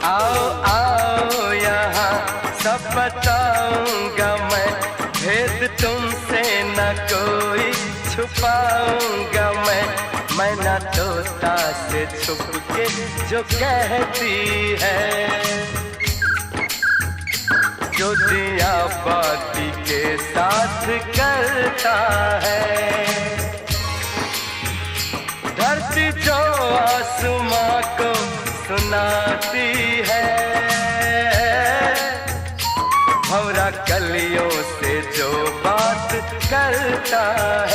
आओ आओ यहाँ सब बताऊंगा मैं, भेद तुमसे न कोई छुपाऊंगा मैं ना तोता से छुप के जो कहती है, जो दिया बाती के साथ करता है। धरती जो आसमां को सुनाती है, भंवरा कलियों से जो बात करता है।